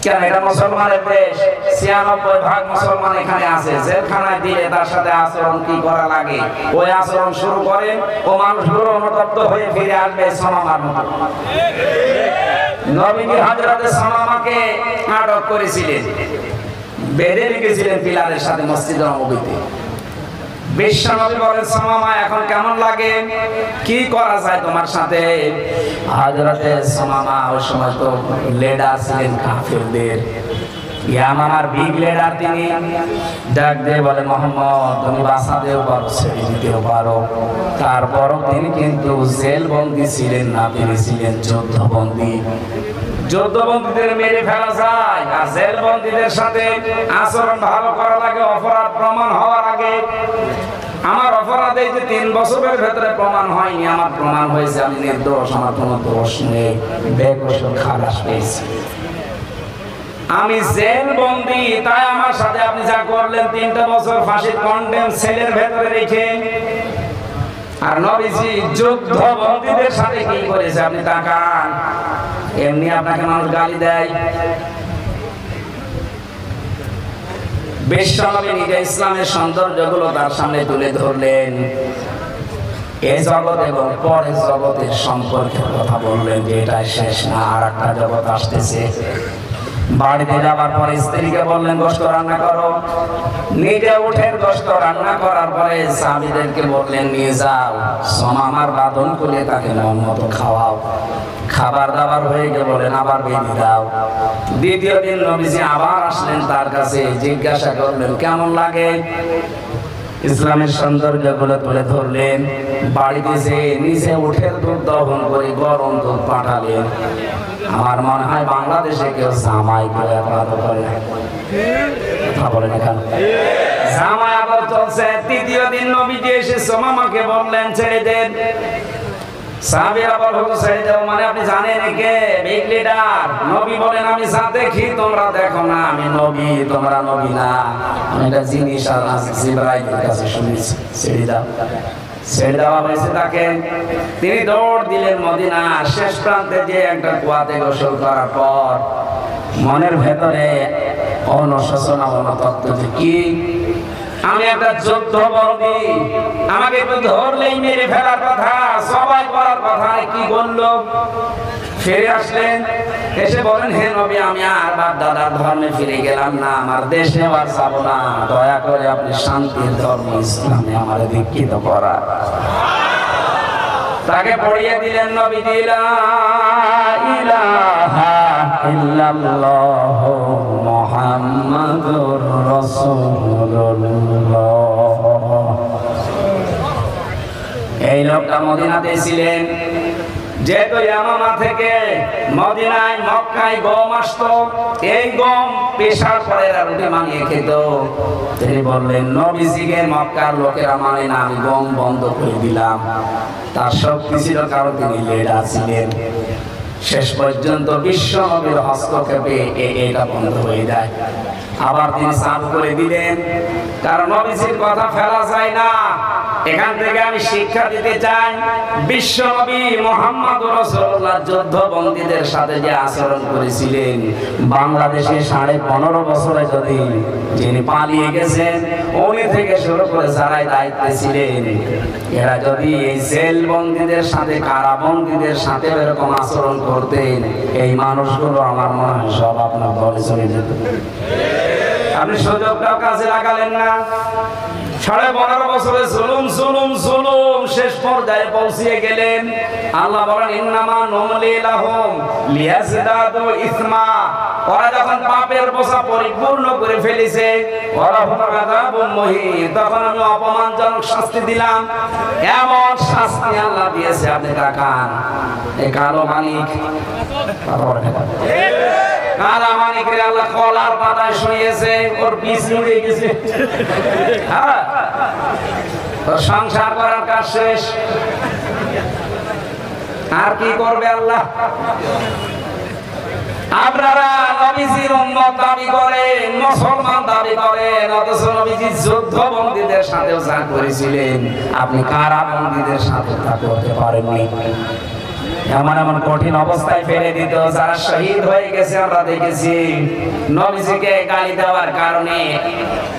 কেন, এটা মুসলমানের দেশ, 96% মুসলমান এখানে আছে। জেলখানায় দিলে তার সাথে আচরণ কি করা লাগে ওই আচরণ শুরু করে, ও মানুষগুলো অনুতপ্ত হয়ে ফিরে আসবে সামামার মতো। নবীজি হযরতে সামামাকে আটক করেছিলেন, বেঁধে রেখেছিলেন পিলারের সাথে মসজিদ নববীতে। বিশ্বনবী বলেন সামামা এখন কেমন লাগে, কি করা যায় তোমার সাথে? হযরতে সামামা ওই সময় তো লিডার ছিলেন কাফিরদের, ইয়ামামার বিগ লিডার। তিনি ডাক দিয়ে বলে মোহাম্মদ তুমি বাঁচাতেও পারো ছেড়ে দিতেও পারো। তারপরও তিনি কিন্তু জেল বন্দী ছিলেন না, তিনি ছিলেন যুদ্ধবন্দী। যুদ্ধবন্দীদের মেরে ফেলা যায়, আর জেল বন্দীদের সাথে আচরণ ভালো করা লাগে অপরাধ প্রমাণ হওয়ার আগে। আমার অপরাধ এই যে 3 বছরের ভেতরে প্রমাণ হয়নি, আমার প্রমাণ হয়েছে আমি নির্দোষ, আমার কোনো দোষ নেই, বেকসুর খালাস পেয়েছি, আমি জেল বন্দী। তাই আমার সাথে আপনি যা করলেন 3টা বছর ফাঁসির কন্ডেম সেলের ভেতরে রেখে, আর নবীজি যুদ্ধবন্দীদের সাথে কি করেছে আপনি তাকান। এমনি আপনাকে মানুষ গালি দেয়। বিশ্বনবী নিজে ইসলামের সৌন্দর্যগুলো তার সামনে তুলে ধরলেন, এই জগৎ এবং পরের জগতের সম্পর্কের কথা বললেন যে এটা শেষ না, আর একটা জগৎ আসতেছে। বাড়িতে যাবার পরে স্ত্রীকে বললেন গোশত রান্না করো, নিজে উঠে গোশত রান্না করার পরে সাহাবীদেরকে বললেন নিয়ে যাও, সামামার বাঁধন খুলে তাকে মন মতো খাওয়াও। খাবার দাবার হয়ে গেলে বলেন আবার বেঁধে দাও। দ্বিতীয় দিন নবীজি আবার আসলেন তার কাছে, জিজ্ঞাসা করলেন কেমন লাগে। ইসলামের সৌন্দর্যগুলো তুলে ধরলেন। বাড়িতে যে নিজে উঠে দুধ দহন করে গরম দুধ পাঠালেন। আমার মনে হয় বাংলাদেশে কেউ জামাই করে কথা বলেন, এখানে জামাই আবার চলছে। তৃতীয় দিন নবীজি এসে সুমামাকে বললেন ছেড়ে দেন। সাহাবীরা বলল ছেড়ে দাও মানে আপনি জানেন কে বিগ লিডার? নবী বলেন আমি যা দেখি তোমরা দেখো না, আমি নবী তোমরা নবী না। আমি একটা জিনিস জিবরাইলের কাছে শুনেছি, ছেড়ে দাও। ছেড়ে দেওয়া হয়েছে তাকে। তিনি দৌড় দিলেন মদিনার শেষ প্রান্তে, যে একটা কুয়াতে গোসল করার পর মনের ভেতরে অনুশোচনা অনুতপ্ত যে কি আমি একটা যুদ্ধবন্দী, আমাকে একটু ধরলেই মেরে ফেলার কথা, সবাই করার কথা, কি বললো। ফিরে আসলেন, এসে বলেন হে নবী আমি আর বাপ দাদার ধর্মে ফিরে গেলাম না, আমার দেশে আর যাবো না, দয়া করে আপনি শান্তির ধর্ম ইসলামে আমার দীক্ষিত করা। তাকে পড়িয়ে দিলেন নবীজি লা ইলাহা ইল্লাল্লাহ মুহাম্মাদুর রাসূলুল্লাহ। এই লোকটা মদিনাতে ছিলেন, যেহেতু ইয়ামামা থেকে মদিনায় মক্কায় গম আসতো, এই গম পেশার পরে রুটি বানিয়ে খেত। তিনি বললেন নবীজিকে মক্কার লোকেরা মানে না, আমি গম বন্ধ করে দিলাম। তার শক্তি ছিল কারণ তিনি লিডার ছিলেন। শেষ পর্যন্ত বিশ্ব নবীর হস্তক্ষেপে এটা বন্ধ হয়ে যায়। আবার তিনি চালু করে দিলেন, কারণ নবীজির কথা ফেলা যায় না। এখান থেকে আমি শিক্ষা দিতে চাই, বিশ্ব নবী মুহাম্মদুর রাসূলুল্লাহ যুদ্ধবন্দীদের সাথে যে আচরণ করেছিলেন, বাংলাদেশে 15.5 বছরে যদি যিনি পালিয়ে গেছেন উনি থেকে শুরু করে যারাই দায়িত্বে ছিলেন, এরা যদি এই জেল বন্দীদের সাথে কারাবন্দীদের সাথে এরকম আচরণ করতেন, এই মানুষগুলো আমার মনে হয় সব আপনার দলে চলে যেত। আপনি সুযোগটাও কাজে লাগালেন না। 15.5 বছরে জুলুম জুলুম জুলুম শেষ পর্যায়ে পৌঁছিয়ে গেলেন। আল্লাহ বলেন ইন্নামা নুমলি লাহুম লিয়াজদাদু ইসমা। ওরা যখন পাপের বোঝা পরিপূর্ণ করে ফেলেছে, ওরা হুম আযাবুম মুহিন, তখন আমি অপমানজনক শাস্তি দিলাম। এমন শাস্তি আল্লাহ দিয়েছে, আপনি তাকান। এই কালো মানিক কালা মানিকের আল্লাহ কলার পাতায় শুয়েছে, ওর বীজ উড়ে গেছে। হ্যাঁ, ওর সংসার করার কাজ শেষ। আর কি করবে আল্লাহ? আপনারা নবীজির উম্মত দাবি করেন, মুসলমান দাবি করেন, অথচ নবীজি যুদ্ধবন্দীদের সাথেও যা করেছিলেন আপনি কারাবন্দীদের সাথে তা করতে পারেননি। এমন এমন কঠিন অবস্থায় ফেলে দিত, যারা শহীদ হয়ে গেছে আমরা দেখেছি। নবীজিকে গালি দেওয়ার কারণে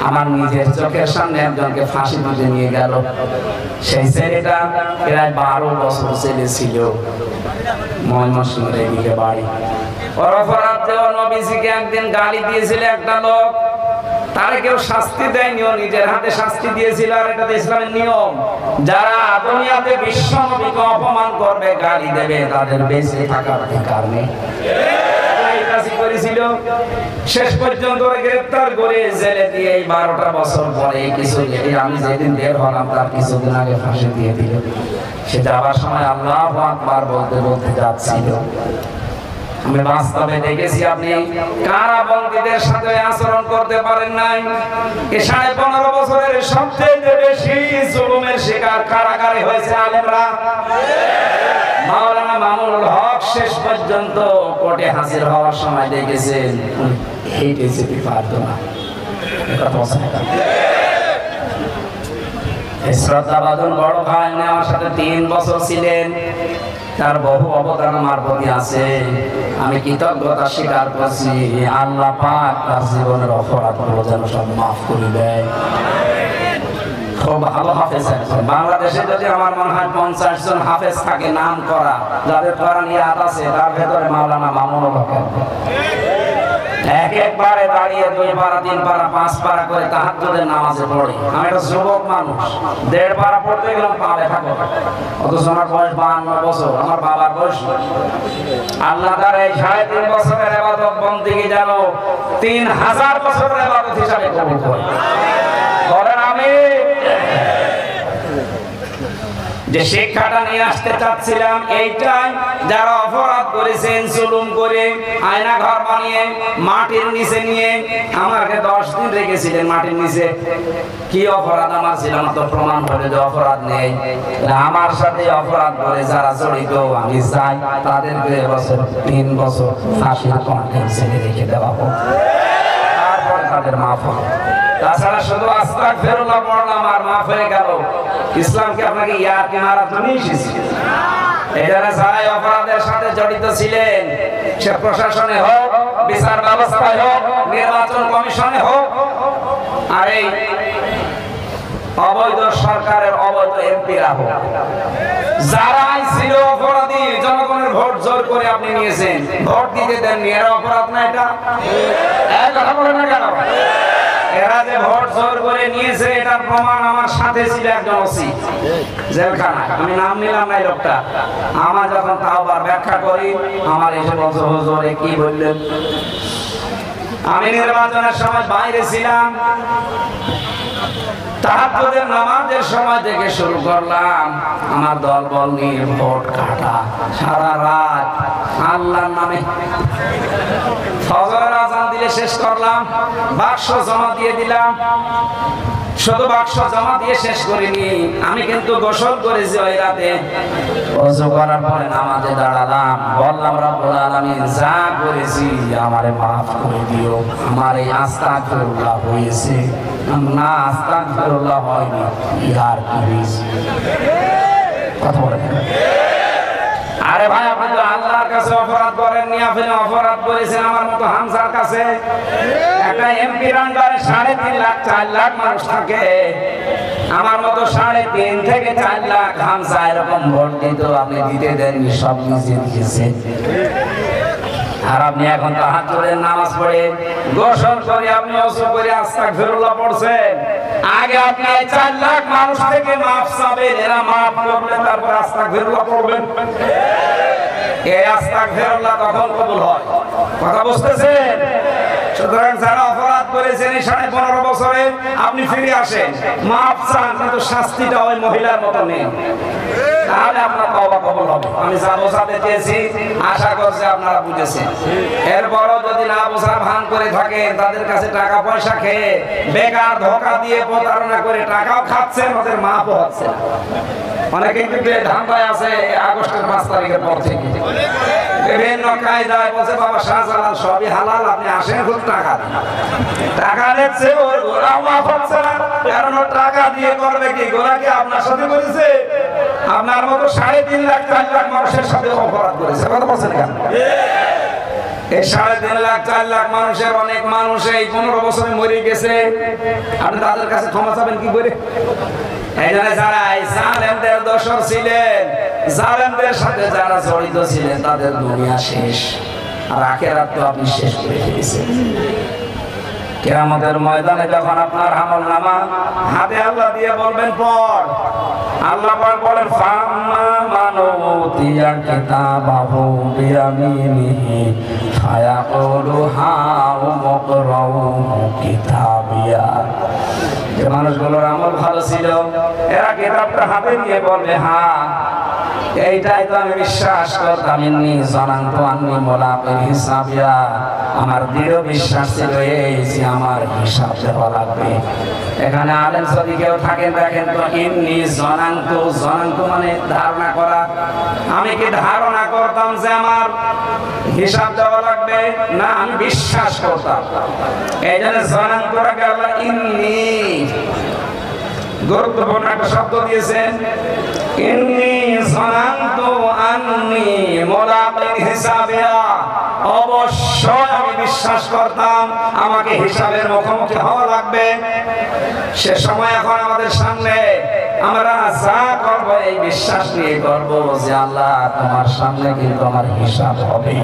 আমার নিজের চোখের সামনে একজনকে ফাঁসি দিতে নিয়ে গেল। সেই ছেলেটা প্রায় 12 বছর ছেলে ছিল, ময়মনসিংহের এদিকে বাড়ি। ওর অপরাধ যে নবীজিকে একদিন গালি দিয়েছিল একটা লোক, তারে কেউ শাস্তি দেয়নি, ও নিজের হাতে শাস্তি দিয়েছিল। আর এটা ইসলামের নিয়ম, যারা দুনিয়াতে বিশ্ব নবীকে অপমান করবে, গালি দেবে, তাদের বেঁচে থাকার অধিকার নেই। করেছিল শেষ পর্যন্ত গ্রেফতার করে জেলে দিয়ে 12টা বছর পরে কিছু আমি যেদিন বের হলাম তার কিছুদিন আগে ফাঁসি দিয়ে দিল। সে যাওয়ার সময় আল্লাহু আকবার বলতে বলতে যাচ্ছিল। আমি বাস্তবে দেখেছি আপনি কারাবন্দীদের সাথে আচরণ করতে পারেন নাই। এই 15.5 বছরের সবচেয়ে বেশি জুলুমের শিকার কারাগারে হয়েছে আলেমরা। মাওলানা মামুনুল হক শেষ পর্যন্ত কোর্টে হাজির হওয়ার সময় দেখেছেন হেঁটে যেতে পারত না। শ্রদ্ধাভাজন বড় ভাই আমার সাথে 3 বছর ছিলেন, তার বহু অবদান আমার প্রতি আছে। আমি কৃতজ্ঞতা স্বীকার করছি। আল্লাহ পাক তার জীবনের অপরাধগুলো যেন সব মাফ করে দেয়। খুব ভালো হাফেজ একজন। বাংলাদেশে যদি আমার মনে হয় 50 জন হাফেজ থাকে নাম করা, যাদের কোরআন ইয়াদ আছে, তার ভেতরে মাওলানা মামুনুল হক একবারে দাঁড়িয়ে 2 পারা 3 পারা 5 পারা করে তাহাজ্জুদের নামাজে পড়ে। আমি একটা যুবক মানুষ, 1.5 পারা পড়তে গেলাম পাবে থাকো, অথচ আমার বয়স 52 বছর, আমার বাবার বয়স। আল্লাহ তার এই 3.5 বছরের ইবাদত বন্দেগী যেন 3000 বছরের ইবাদত হিসাবে কবুল করে। বলেন আমিন। যে শিক্ষাটা নিয়ে আসতে চাচ্ছিলাম এইটাই, যারা অপরাধ করেছেন জুলুম করে, আয়না ঘর বানিয়ে মাটির নিচে নিয়ে আমাকে 10 দিন রেখেছিলেন মাটির নিচে। কি অপরাধ আমার ছিল? আমার তো প্রমাণ হলে যে অপরাধ নেই। আমার সাথে অপরাধ করে যারা জড়িত আমি চাই তাদেরকে 3 বছর ফাঁসির কণ্ঠে ছেড়ে রেখে দেওয়া হোক, তারপর তাদের মাফ হবে। তাছাড়া শুধু আস্তাগফিরুল্লাহ পড়লাম আর মাফ হয়ে গেল। ইসলাম কি আপনাকে ইয়ারকি মারার জন্য এসেছে? এরা যারা অপরাধের সাথে জড়িত ছিলেন, সে প্রশাসনে হোক, বিচার ব্যবস্থায় হোক, নির্বাচন কমিশনে হোক, আর এই অবৈধ সরকারের অবৈধ এমপিরা হোক, যারাই ছিল অপরাধী, জনগণের ভোট জোর করে আপনি নিয়েছেন, ভোট দিতে দেননি, এরা অপরাধ না? এটা কথা বলে না কেন? এরা যে ভোট জোর করে নিয়েছে এটার প্রমাণ আমার সাথে ছিল একজন ওসি জেলখানা, আমি নাম নিলাম না লোকটা। আমার যখন তাওবার ব্যাখ্যা করি, আমার এসে বলছে হুজুর কি বললেন? আমি নির্বাচনের সময় বাইরে ছিলাম, তাহাজ্জুদের নামাজের সময় থেকে শুরু করলাম আমার দল বল নিয়ে ভোট কাটা, সারা রাত আল্লাহর নামে। ফজরের আযান দিলে শেষ করলাম, বাক্স জমা দিয়ে দিলাম। শুধু বাক্স জমা দিয়ে শেষ করিনি, আমি কিন্তু গোসল করেছি ওই রাতে। ওযু করার পরে নামাজে দাঁড়ালাম, বললাম রব্বুল আলামিন যা করেছি আমারে মাফ করে দিও। আমার এই আস্তাগফিরুল্লাহ হয়েছে না, আস্তাগফিরুল্লাহ হয়নি, ইয়ার কি হয়েছে? কথা বলে আরে ভাই, আপনি তো আল্লাহর কাছে অপরাধ করেননি, আপনি অপরাধ করেছেন আমার মতো হামজার কাছে। একটা এমপি আন্ডারে 3.5 লাখ 4 লাখ মানুষ থাকে, আমার মতো 3.5 থেকে 4 লাখ হামজা এরকম ভোট দিত, আপনি দিতে দেননি, সব নিজে দিয়েছেন। আর আপনি এখন তাহাজ্জুদের নামাজ পড়ে গোসল করে আপনি ওযু করে আস্তাগফিরুল্লাহ পড়ছেন। আগে আপনি 4 লাখ মানুষ থেকে মাফ চাবেন, এরা মাফ করলে তারপর আস্তাগফিরুল্লাহ পড়বেন। এই আস্তাগফিরুল্লাহ তখন কবুল হয়। কথা বুঝতেছেন? সুতরাং যারা অপরাধ করেছেন এই 15.5 বছরে আপনি ফিরে আসেন, মাফ চান, কিন্তু শাস্তিটা ওই মহিলার মতো নেই, তাহলে আপনার তওবা কবুল হবে। আমি যা বোঝাতে চেয়েছি আশা করছি আপনারা বুঝেছেন। এরপরও যদি না বোঝার ভান করে থাকেন, তাদের কাছে টাকা পয়সা খেয়ে বেকার ধোঁকা দিয়ে প্রতারণা করে টাকাও খাচ্ছেন, ওদের মাফও হচ্ছে। অনেকে কিন্তু ধান্দায় আছে আগস্টের 5 তারিখের পর থেকে বিভিন্ন কায়দায় বলছে বাবা শাহজালাল সবই হালাল, আপনি আসেন খুব টাকা টাকা দিচ্ছে, ওরাও মাফ হচ্ছে না। কারণ টাকা দিয়ে করবে কি? গোরা কি আপনার সাথে করেছে? আপনার মতো 3.5 লাখ 4 লাখ মানুষের সাথে অপরাধ করেছে। কথা বলছেন কেন? এই 3.5 লাখ 4 লাখ মানুষের অনেক মানুষ এই 15 বছরে মরে গেছে, আপনি তাদের কাছে ক্ষমা চাবেন কি করে? এই জন্য যারা জালেমদের দোসর ছিলেন, জালেমদের সাথে যারা জড়িত ছিলেন, তাদের দুনিয়া শেষ, আর আখিরাত তো আপনি শেষ করে ফেলেছেন। কিয়ামতের ময়দানে যখন আপনার আমলনামা হাতে আল্লাহ দিয়ে বলবেন পড়, আল্লাহ পাক বলেন ফাম্মা মান উতিয়া কিতাবাহু বিয়ামিনিহি ফায়াকুলু হাউমুকরাউ কিতাবিয়া। যে মানুষগুলোর আমল ভালো ছিল, এরা কিতাবটা হাতে নিয়ে বলবে হ্যাঁ এইটাই তো আমি বিশ্বাস করতাম, ইন্নী জানানতু আন্নী মুলাকিন হিসাবিয়া, আমার দৃঢ় বিশ্বাস ছিল এই যে আমার হিসাব দেওয়া লাগবে। এখানে আলেম যদি কেউ থাকেন দেখেন তো, ইন্নী জানানতু, জানানতু মানে ধারণা করা, আমি কি ধারণা করতাম যে আমার হিসাব দেওয়া লাগবে? না, আমি বিশ্বাস করতাম। এই জন্য জানানতু আগে আল্লাহ ইন্নী গুরুত্বপূর্ণ একটা শব্দ দিয়েছেন, ইন্নী জানানতু আন্নী মুলাকিন হিসাবিয়া, অবশ্যই আমি বিশ্বাস করতাম আমাকে হিসাবের মুখোমুখি হওয়া লাগবে। সে সময় এখন আমাদের সামনে, আমরা যা করবো এই বিশ্বাস নিয়ে করবো যে আল্লাহ তোমার সামনে কিন্তু আমার হিসাব হবে।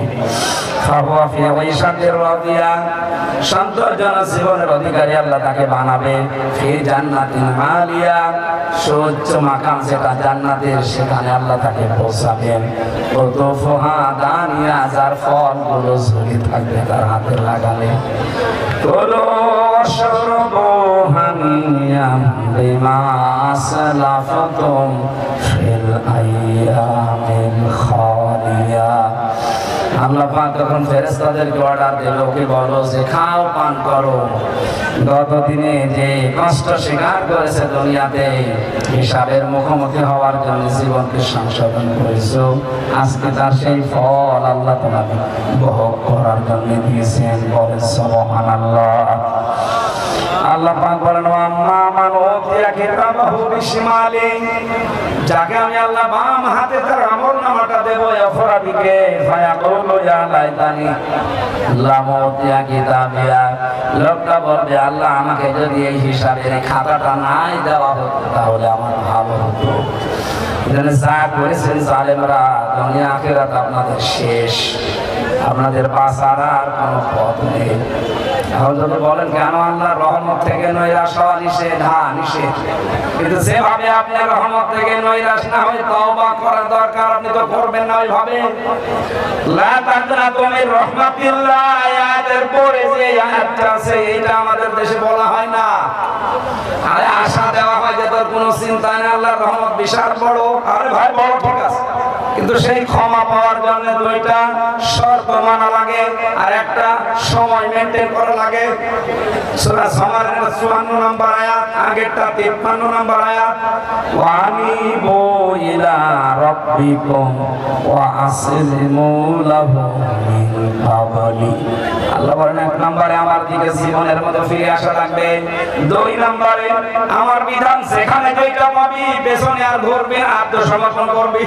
সন্তোষজনক জীবনের অধিকারী আল্লাহ তাকে বানাবে। ফি জান্নাতিন আলিয়া, সুউচ্চ মাকাম যেটা জান্নাতের, সেখানে আল্লাহ তাকে পৌঁছাবেন। কুতুফুহা দানিয়া, যার ফলগুলো ঝুলি থাকবে তার হাতে লাগালে। কুলু ওয়াশরাবু হানিয়াম বিমা আসলাফতুম ফিল আইয়ামিল খালিয়া। আল্লাহ পাক তখন ফেরেশতাদেরকে অর্ডার দিল, কি বলো যে খাও পান করো, গত দিনে যে কষ্ট স্বীকার করেছে দুনিয়াতে হিসাবের মুখোমুখি হওয়ার জন্য জীবনকে সংশোধন করেছো, আজকে তার সেই ফল আল্লাহ তোমাকে ভোগ করার জন্য দিয়েছেন। বলে সুবহানাল্লাহ। আল্লাহ পাক বলেন আম্মা মান উতিয়া কিতাবাহু বিশিমালি, যাকে আমি আল্লাহ বাম হাতে তার আমলনামাটা দেব, অপরাধীকে ফায়াকুলু ইয়া লাইতানি লাম উতিয়া কিতাবিয়া, লোকটা বলবে আল্লাহ আমাকে যদি এই হিসাবের খাতাটা নাই দেওয়া হতো তাহলে আমার ভালো হতো। যা করেছেন জালেমরা, দুনিয়া আখিরাত আপনাদের শেষ, আপনাদের বাঁচার আর কোনো পথ নেই। এখন যদি বলেন কেন আল্লাহর রহমত থেকে নৈরাশ হওয়া নিষেধ, হ্যাঁ নিষেধ, কিন্তু যেভাবে আপনার রহমত থেকে নৈরাশ না হয় তওবা করা দরকার, আপনি তো করবেন না ওইভাবে। লা তাকনাতু মির রাহমাতিল্লাহ আয়াতের পরে যে আয়াতটা আছে এটা আমাদের দেশে বলা হয় না, আরে আশা দেওয়া হয় যে তোর কোনো চিন্তা নেই, আল্লাহর রহমত বিশাল বড়। আরে ভাই বড় ঠিক আছে, কিন্তু সেই ক্ষমা পাওয়ার জন্য 2টা শর্ত মানা লাগে আর একটা সময় মেনটেন করা লাগে। সূরা জুমারের 54 নম্বর আয়াত, আগেরটা 53 নম্বর আয়াত, ওয়ানিবু ইলা রাব্বিকুম ওয়া আসলিমু লাহু মিন ক্বাবলি। আল্লাহ বলেন 1 নম্বরে আমার দিকে জীবনের মতো ফিরে আসা লাগবে, 2 নম্বরে আমার বিধান যেখানে যেটা পাবি পেছনে আর ঘুরবি না, আত্মসমর্পণ করবি।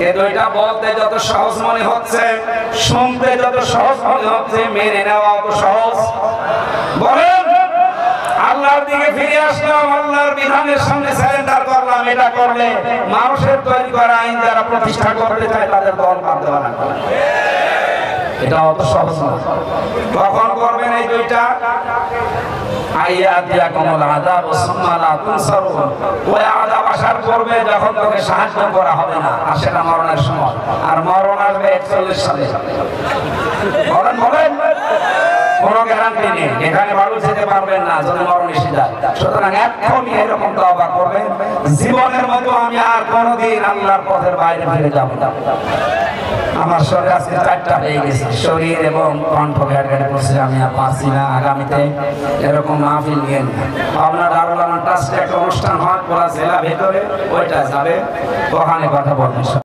এই 2টা বলতে যত সহজ মনে হচ্ছে, শুনতে যত সহজ মনে হচ্ছে, মেনে নেওয়া অত সহজ। বলেন আল্লাহর দিকে ফিরে আসলাম, আল্লাহর বিধানের সামনে সারেন্ডার করলাম, এটা করলে মানুষের তৈরি করা আইন যারা প্রতিষ্ঠা করতে চায় তাদের দল বাদ দেওয়া লাগবে। এটা অত সহজ না। কখন করবেন এই দুইটা? আইয়াতিয়াকুমুল আযাব সুম্মা লা তুনসারুন, ওই আযাব আসার পূর্বে যখন তোকে সাহায্য করা হবে না, আর সেটা মরণের সময়। আর মরণ আসবে 41 সালে। বলেন বলেন, কোনো গ্যারান্টি নেই, এখানে বাড়ু যেতে পারবেন না যদি মরণ এসে যায়। সুতরাং এখনই এরকম তওবা করবেন, জীবনের মতো আমি আর কোনোদিন আল্লাহর পথের বাইরে ফিরে যাব না। আমার শরীর আজকে 4টা হয়ে গেছে, শরীর এবং কণ্ঠ ঘাটঘাটে করছে, আমি আর পারছি না। আগামীতে এরকম মাহফিল নিয়ে আপনার দারুল আমান ট্রাস্টে একটা অনুষ্ঠান হয় পুরা জেলা ভেতরে, ওইটা যাবে, ওখানে কথা বলবেন।